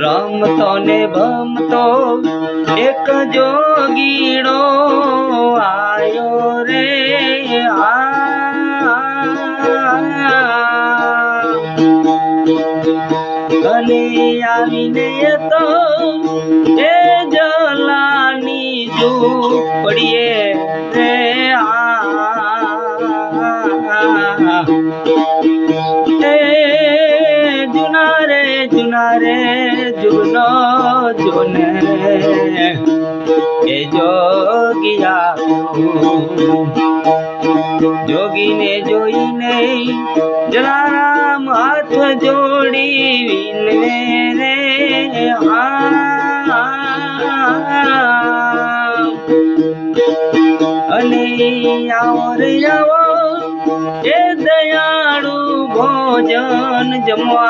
રમતો ને ભમતો એક જોગીણો આયો રે અને આવીને તો એ જલાની ઝૂંપડીએ રે જુના રે જુનો જોને એ જોગીને જોઈને જલારામ હાથ જોડી વિનવે રે અને આવો રે આવો એ દયાળુ ભોજન જમવા